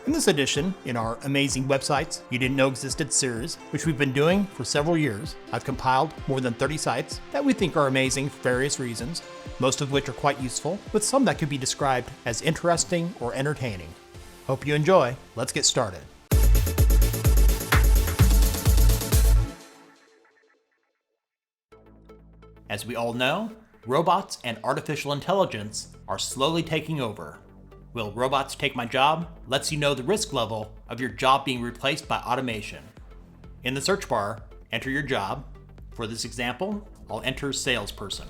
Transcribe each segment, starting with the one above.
In this edition, in our Amazing Websites You Didn't Know Existed series, which we've been doing for several years, I've compiled more than 30 sites that we think are amazing for various reasons, most of which are quite useful, with some that could be described as interesting or entertaining. Hope you enjoy. Let's get started. As we all know, robots and artificial intelligence are slowly taking over. Will robots take my job? Lets you know the risk level of your job being replaced by automation. In the search bar, enter your job. For this example, I'll enter salesperson.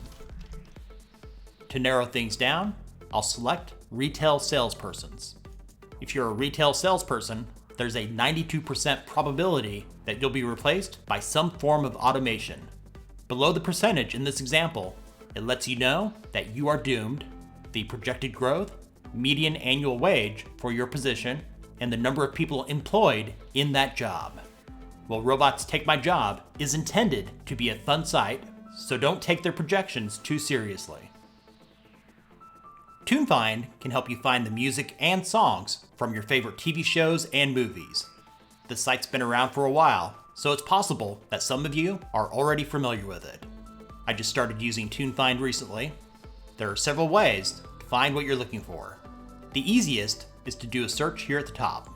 To narrow things down, I'll select retail salespersons. If you're a retail salesperson, there's a 92% probability that you'll be replaced by some form of automation. Below the percentage in this example, it lets you know that you are doomed, the projected growth, median annual wage for your position, and the number of people employed in that job. Will Robots Take My Job is intended to be a fun site, so don't take their projections too seriously. Tunefind can help you find the music and songs from your favorite TV shows and movies. This site's been around for a while, so it's possible that some of you are already familiar with it. I just started using Tunefind recently. There are several ways to find what you're looking for. The easiest is to do a search here at the top.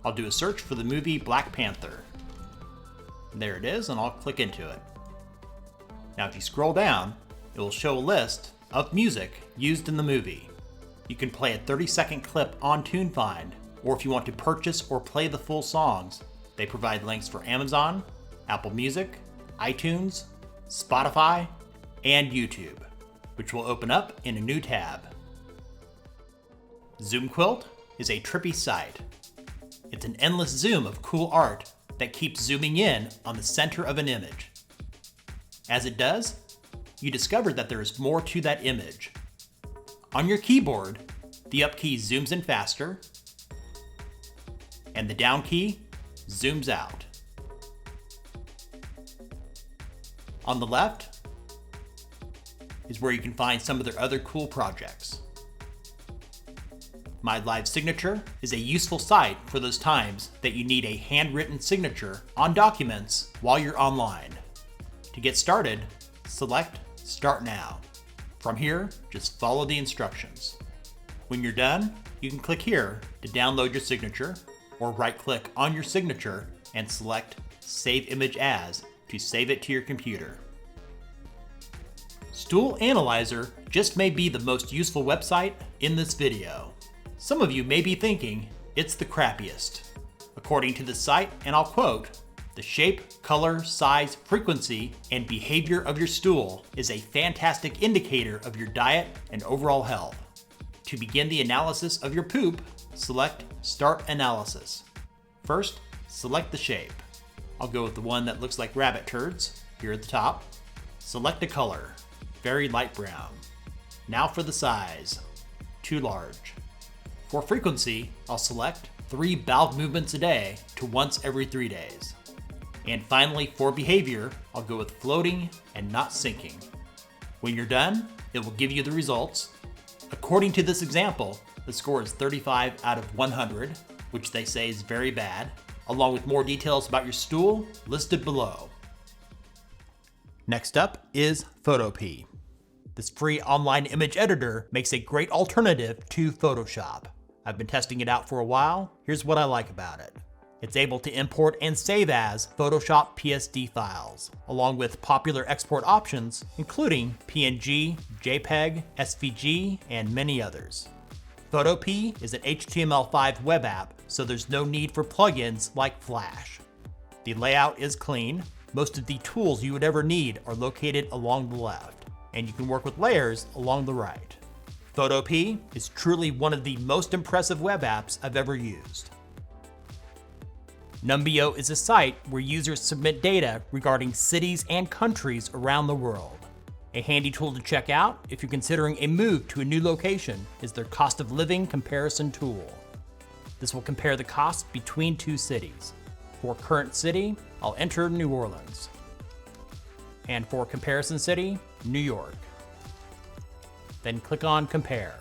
I'll do a search for the movie Black Panther. There it is, and I'll click into it. Now if you scroll down, it will show a list of music used in the movie. You can play a 30-second clip on Tunefind, or if you want to purchase or play the full songs, they provide links for Amazon, Apple Music, iTunes, Spotify, and YouTube, which will open up in a new tab. Quilt is a trippy site. It's an endless zoom of cool art that keeps zooming in on the center of an image. As it does, you discover that there is more to that image. On your keyboard, the up key zooms in faster, and the down key zooms out. On the left is where you can find some of their other cool projects. My Live Signature is a useful site for those times that you need a handwritten signature on documents while you're online. To get started, select Start Now. From here, just follow the instructions. When you're done, you can click here to download your signature, or right-click on your signature and select Save Image As to save it to your computer. Stool Analyzer just may be the most useful website in this video. Some of you may be thinking it's the crappiest. According to the site, and I'll quote, "The shape, color, size, frequency, and behavior of your stool is a fantastic indicator of your diet and overall health. To begin the analysis of your poop, select Start Analysis. First, select the shape. I'll go with the one that looks like rabbit turds here at the top. Select a color, very light brown. Now for the size, too large. For frequency, I'll select 3 bowel movements a day to once every 3 days. And finally, for behavior, I'll go with floating and not sinking. When you're done, it will give you the results. According to this example, the score is 35 out of 100, which they say is very bad, along with more details about your stool listed below. Next up is Photopea. This free online image editor makes a great alternative to Photoshop. I've been testing it out for a while. Here's what I like about it. It's able to import and save as Photoshop PSD files, along with popular export options, including PNG, JPEG, SVG, and many others. Photopea is an HTML5 web app, so there's no need for plugins like Flash. The layout is clean. Most of the tools you would ever need are located along the left, and you can work with layers along the right. Photopea is truly one of the most impressive web apps I've ever used. Numbeo is a site where users submit data regarding cities and countries around the world. A handy tool to check out if you're considering a move to a new location is their cost of living comparison tool. This will compare the costs between 2 cities. For current city, I'll enter New Orleans. And for comparison city, New York. Then click on Compare.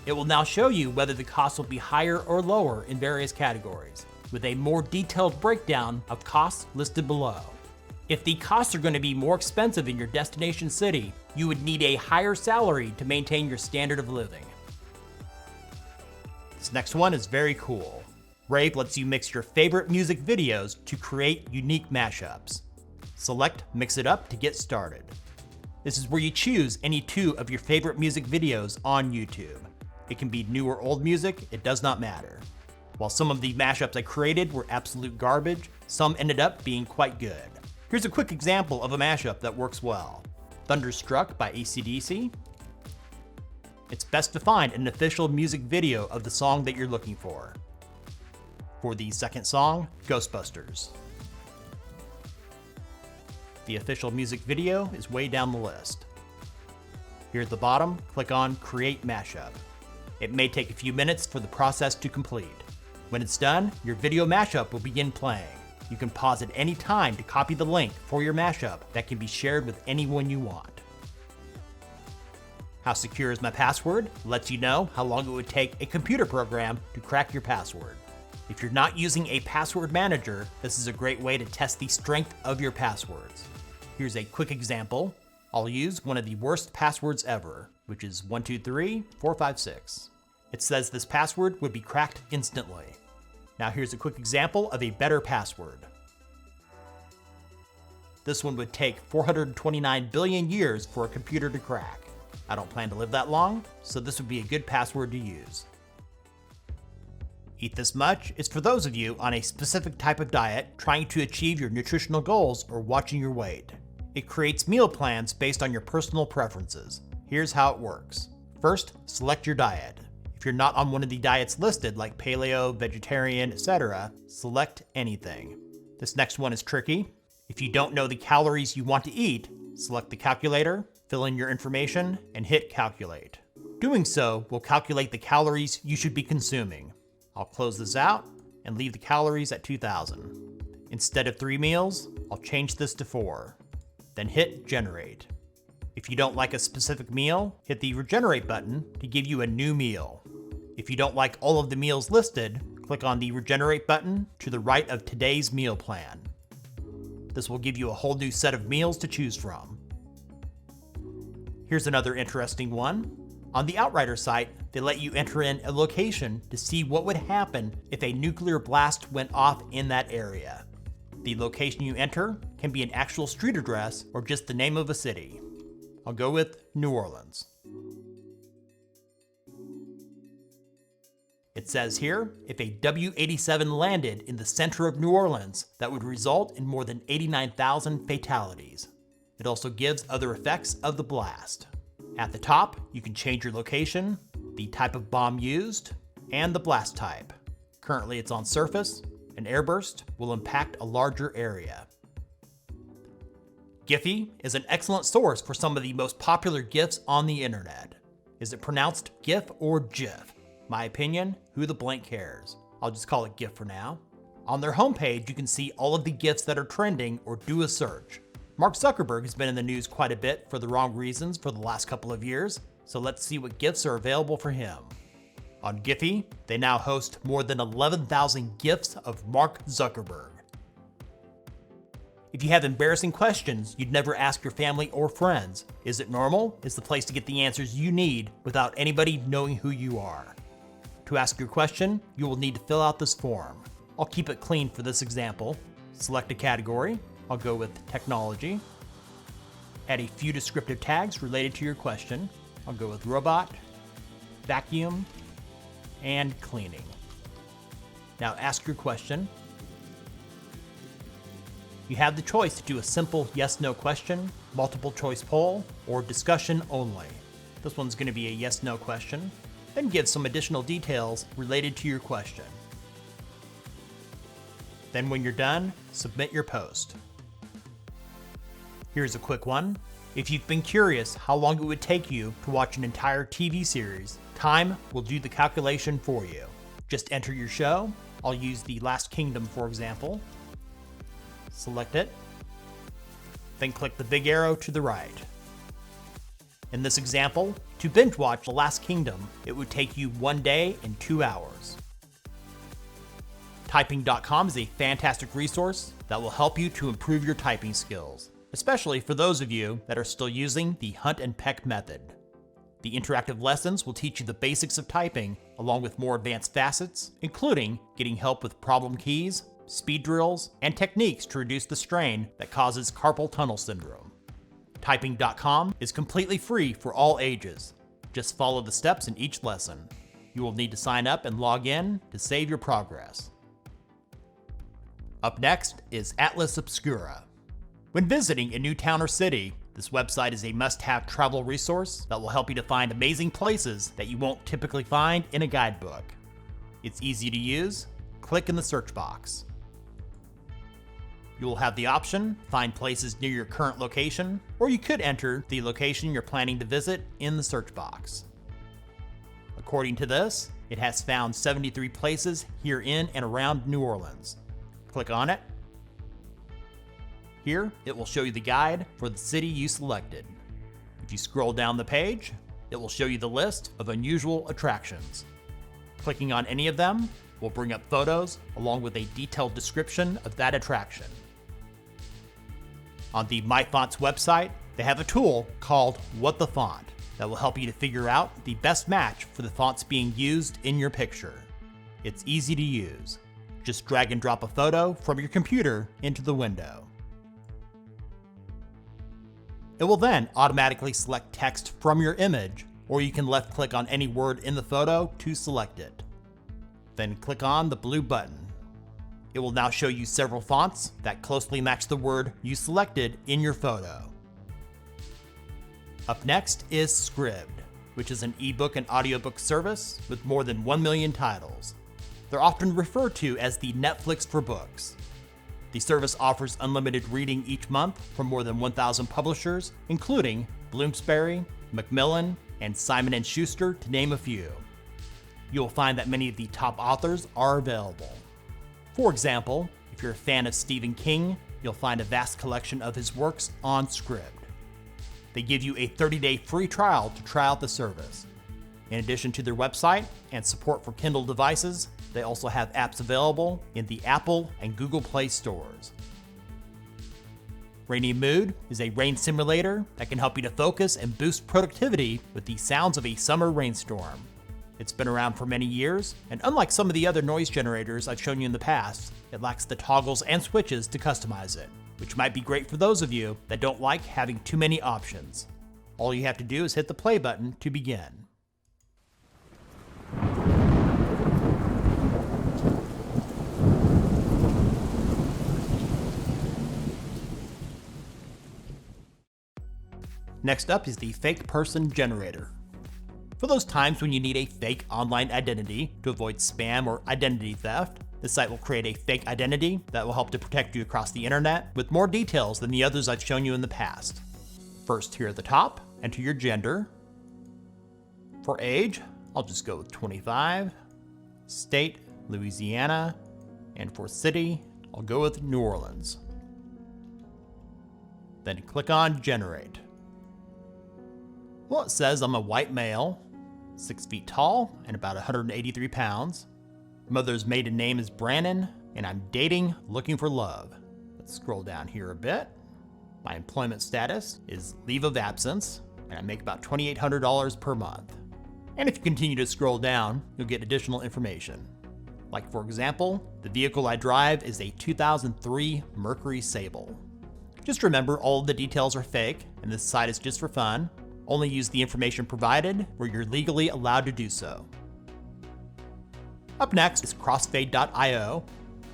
It will now show you whether the cost will be higher or lower in various categories, with a more detailed breakdown of costs listed below. If the costs are going to be more expensive in your destination city, you would need a higher salary to maintain your standard of living. This next one is very cool. Rave lets you mix your favorite music videos to create unique mashups. Select Mix It Up to get started. This is where you choose any 2 of your favorite music videos on YouTube. It can be new or old music, it does not matter. While some of the mashups I created were absolute garbage, some ended up being quite good. Here's a quick example of a mashup that works well. Thunderstruck by AC/DC. It's best to find an official music video of the song that you're looking for. For the second song, Ghostbusters. The official music video is way down the list. Here at the bottom, click on Create Mashup. It may take a few minutes for the process to complete. When it's done, your video mashup will begin playing. You can pause at any time to copy the link for your mashup that can be shared with anyone you want. How secure is my password? Lets you know how long it would take a computer program to crack your password. If you're not using a password manager, this is a great way to test the strength of your passwords. Here's a quick example. I'll use one of the worst passwords ever, which is 123456. It says this password would be cracked instantly. Now here's a quick example of a better password. This one would take 429 billion years for a computer to crack. I don't plan to live that long, so this would be a good password to use. Eat This Much is for those of you on a specific type of diet trying to achieve your nutritional goals or watching your weight. It creates meal plans based on your personal preferences. Here's how it works. First, select your diet. If you're not on one of the diets listed like paleo, vegetarian, etc., select anything. This next one is tricky. If you don't know the calories you want to eat, select the calculator, fill in your information, and hit calculate. Doing so will calculate the calories you should be consuming. I'll close this out and leave the calories at 2,000. Instead of 3 meals, I'll change this to 4. Then hit generate. If you don't like a specific meal, hit the regenerate button to give you a new meal. If you don't like all of the meals listed, click on the regenerate button to the right of today's meal plan. This will give you a whole new set of meals to choose from. Here's another interesting one. On the Outrider site, they let you enter in a location to see what would happen if a nuclear blast went off in that area. The location you enter can be an actual street address or just the name of a city. I'll go with New Orleans. It says here, if a W-87 landed in the center of New Orleans, that would result in more than 89,000 fatalities. It also gives other effects of the blast. At the top, you can change your location, the type of bomb used, and the blast type. Currently it's on surface. An airburst will impact a larger area. GIPHY is an excellent source for some of the most popular GIFs on the internet. Is it pronounced GIF or GIF? My opinion, who the blank cares? I'll just call it GIF for now. On their homepage, you can see all of the GIFs that are trending or do a search. Mark Zuckerberg has been in the news quite a bit for the wrong reasons for the last couple of years, so let's see what GIFs are available for him. On GIPHY, they now host more than 11,000 GIFs of Mark Zuckerberg. If you have embarrassing questions you'd never ask your family or friends, Is It Normal is the place to get the answers you need without anybody knowing who you are. To ask your question, you will need to fill out this form. I'll keep it clean for this example. Select a category. I'll go with technology. Add a few descriptive tags related to your question. I'll go with robot, vacuum, and cleaning. Now ask your question. You have the choice to do a simple yes/no question, multiple choice poll, or discussion only. This one's going to be a yes/no question, then give some additional details related to your question. Then when you're done, submit your post. Here's a quick one. If you've been curious how long it would take you to watch an entire TV series, time will do the calculation for you. Just enter your show. I'll use The Last Kingdom for example. Select it. Then click the big arrow to the right. In this example, to binge watch The Last Kingdom, it would take you 1 day and 2 hours. Typing.com is a fantastic resource that will help you to improve your typing skills, especially for those of you that are still using the hunt and peck method. The interactive lessons will teach you the basics of typing, along with more advanced facets, including getting help with problem keys, speed drills, and techniques to reduce the strain that causes carpal tunnel syndrome. Typing.com is completely free for all ages. Just follow the steps in each lesson. You will need to sign up and log in to save your progress. Up next is Atlas Obscura. When visiting a new town or city, this website is a must-have travel resource that will help you to find amazing places that you won't typically find in a guidebook. It's easy to use. Click in the search box. You will have the option, find places near your current location, or you could enter the location you're planning to visit in the search box. According to this, it has found 73 places here in and around New Orleans. Click on it. Here, it will show you the guide for the city you selected. If you scroll down the page, it will show you the list of unusual attractions. Clicking on any of them will bring up photos along with a detailed description of that attraction. On the MyFonts website, they have a tool called What the Font that will help you to figure out the best match for the fonts being used in your picture. It's easy to use. Just drag and drop a photo from your computer into the window. It will then automatically select text from your image, or you can left click on any word in the photo to select it. Then click on the blue button. It will now show you several fonts that closely match the word you selected in your photo. Up next is Scribd, which is an ebook and audiobook service with more than 1 million titles. They're often referred to as the Netflix for books. The service offers unlimited reading each month from more than 1,000 publishers, including Bloomsbury, Macmillan, and Simon & Schuster, to name a few. You'll find that many of the top authors are available. For example, if you're a fan of Stephen King, you'll find a vast collection of his works on Scribd. They give you a 30-day free trial to try out the service. In addition to their website and support for Kindle devices, they also have apps available in the Apple and Google Play stores. Rainy Mood is a rain simulator that can help you to focus and boost productivity with the sounds of a summer rainstorm. It's been around for many years, and unlike some of the other noise generators I've shown you in the past, it lacks the toggles and switches to customize it, which might be great for those of you that don't like having too many options. All you have to do is hit the play button to begin. Next up is the Fake Person Generator. For those times when you need a fake online identity to avoid spam or identity theft, the site will create a fake identity that will help to protect you across the internet with more details than the others I've shown you in the past. First, here at the top, enter your gender. For age, I'll just go with 25. State, Louisiana. And for city, I'll go with New Orleans. Then click on Generate. Well, it says I'm a white male, 6 feet tall, and about 183 pounds. Mother's maiden name is Brannon, and I'm dating, looking for love. Let's scroll down here a bit. My employment status is leave of absence, and I make about $2,800 per month. And if you continue to scroll down, you'll get additional information. Like for example, the vehicle I drive is a 2003 Mercury Sable. Just remember, all of the details are fake, and this site is just for fun. Only use the information provided where you're legally allowed to do so. Up next is Crossfade.io.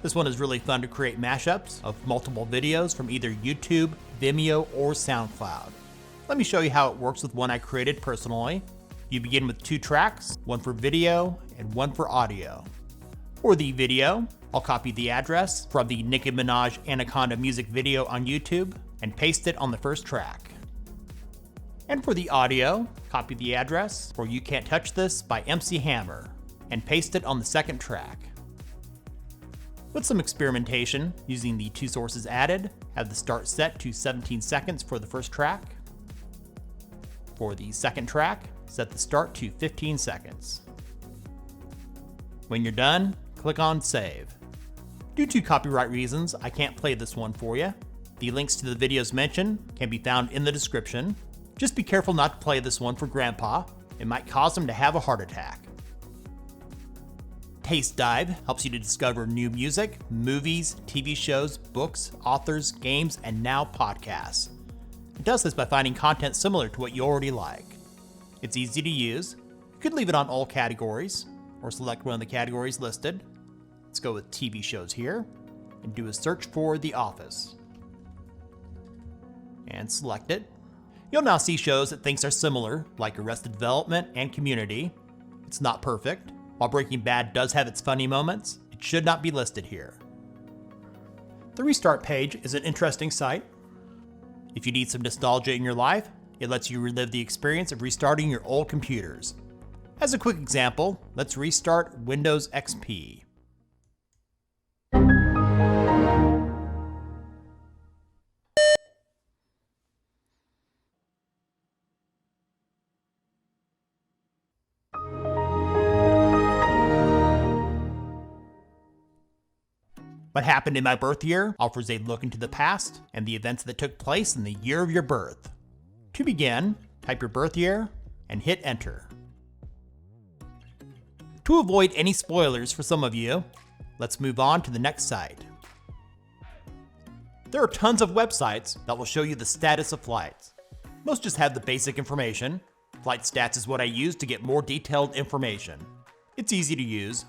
This one is really fun to create mashups of multiple videos from either YouTube, Vimeo, or SoundCloud. Let me show you how it works with one I created personally. You begin with 2 tracks, one for video and one for audio. For the video, I'll copy the address from the Nicki Minaj Anaconda music video on YouTube and paste it on the first track. And for the audio, copy the address for You Can't Touch This by MC Hammer and paste it on the second track. With some experimentation, using the 2 sources added, have the start set to 17 seconds for the first track. For the second track, set the start to 15 seconds. When you're done, click on Save. Due to copyright reasons, I can't play this one for you. The links to the videos mentioned can be found in the description. Just be careful not to play this one for Grandpa. It might cause him to have a heart attack. Taste Dive helps you to discover new music, movies, TV shows, books, authors, games, and now podcasts. It does this by finding content similar to what you already like. It's easy to use. You could leave it on all categories, or select one of the categories listed. Let's go with TV shows here, and do a search for The Office. And select it. You'll now see shows it thinks are similar, like Arrested Development and Community. It's not perfect. While Breaking Bad does have its funny moments, it should not be listed here. The Restart page is an interesting site. If you need some nostalgia in your life, it lets you relive the experience of restarting your old computers. As a quick example, let's restart Windows XP. What Happened in My Birth Year offers a look into the past and the events that took place in the year of your birth. To begin, type your birth year and hit enter. To avoid any spoilers for some of you, let's move on to the next site. There are tons of websites that will show you the status of flights. Most just have the basic information. FlightStats is what I use to get more detailed information. It's easy to use.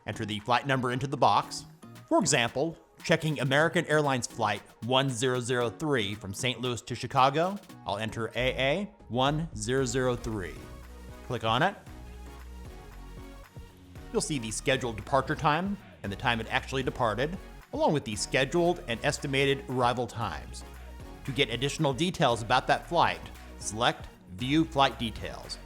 Enter the flight number into the box. For example, checking American Airlines Flight 1003 from St. Louis to Chicago, I'll enter AA 1003. Click on it. You'll see the scheduled departure time and the time it actually departed, along with the scheduled and estimated arrival times. To get additional details about that flight, select View Flight Details.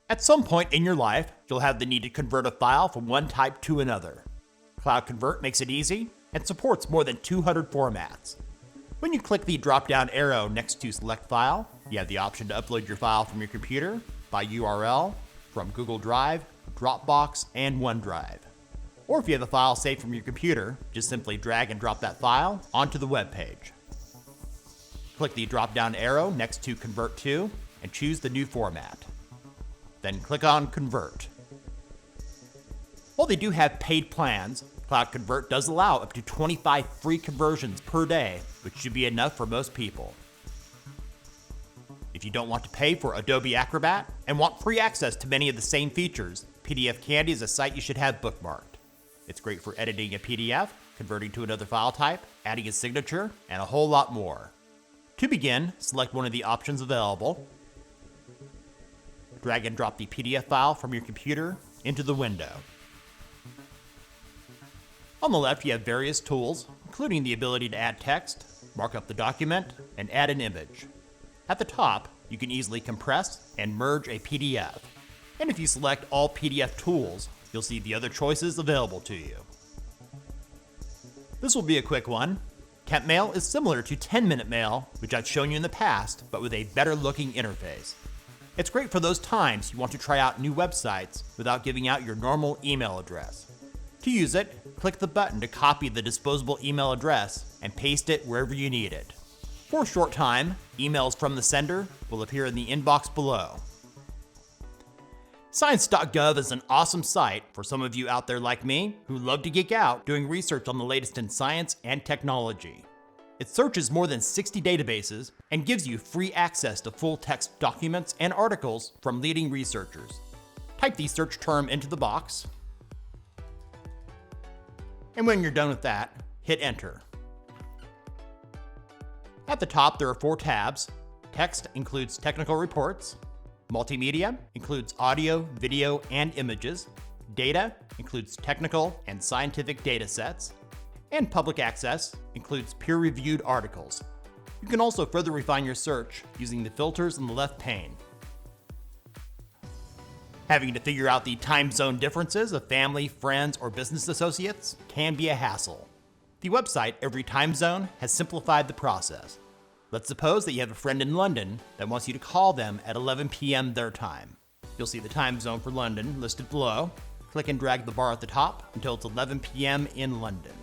At some point in your life, you'll have the need to convert a file from one type to another. CloudConvert makes it easy and supports more than 200 formats. When you click the drop-down arrow next to Select File, you have the option to upload your file from your computer by URL from Google Drive, Dropbox, and OneDrive. Or if you have a file saved from your computer, just simply drag and drop that file onto the web page. Click the drop-down arrow next to Convert To and choose the new format. Then click on Convert. While they do have paid plans, CloudConvert does allow up to 25 free conversions per day, which should be enough for most people. If you don't want to pay for Adobe Acrobat and want free access to many of the same features, PDF Candy is a site you should have bookmarked. It's great for editing a PDF, converting to another file type, adding a signature, and a whole lot more. To begin, select one of the options available. Drag and drop the PDF file from your computer into the window. On the left, you have various tools, including the ability to add text, mark up the document, and add an image. At the top, you can easily compress and merge a PDF. And if you select all PDF tools, you'll see the other choices available to you. This will be a quick one. Temp Mail is similar to 10-minute mail, which I've shown you in the past, but with a better looking interface. It's great for those times you want to try out new websites without giving out your normal email address. To use it, click the button to copy the disposable email address and paste it wherever you need it. For a short time, emails from the sender will appear in the inbox below. Science.gov is an awesome site for some of you out there like me who love to geek out doing research on the latest in science and technology. It searches more than 60 databases and gives you free access to full-text documents and articles from leading researchers. Type the search term into the box, and when you're done with that, hit enter. At the top, there are 4 tabs. Text includes technical reports. Multimedia includes audio, video, and images. Data includes technical and scientific data sets. And public access includes peer-reviewed articles. You can also further refine your search using the filters in the left pane. Having to figure out the time zone differences of family, friends, or business associates can be a hassle. The website Every Time Zone has simplified the process. Let's suppose that you have a friend in London that wants you to call them at 11 p.m. their time. You'll see the time zone for London listed below. Click and drag the bar at the top until it's 11 p.m. in London.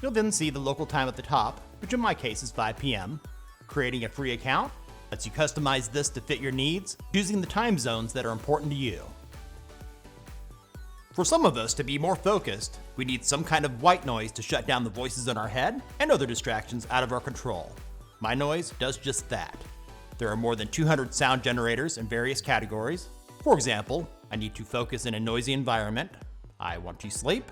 You'll then see the local time at the top, which in my case is 5 p.m. Creating a free account lets you customize this to fit your needs, using the time zones that are important to you. For some of us to be more focused, we need some kind of white noise to shut down the voices in our head and other distractions out of our control. myNoise does just that. There are more than 200 sound generators in various categories. For example, I need to focus in a noisy environment. I want to sleep.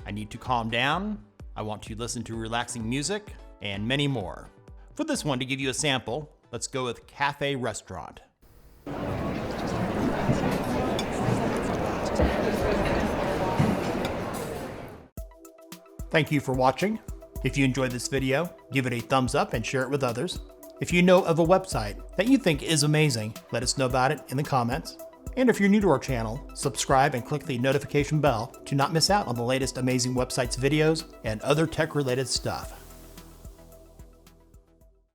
I need to calm down. I want to listen to relaxing music, and many more. For this one, to give you a sample, let's go with Cafe Restaurant. Thank you for watching. If you enjoyed this video, give it a thumbs up and share it with others. If you know of a website that you think is amazing, let us know about it in the comments. And if you're new to our channel, subscribe and click the notification bell to not miss out on the latest amazing websites videos and other tech-related stuff.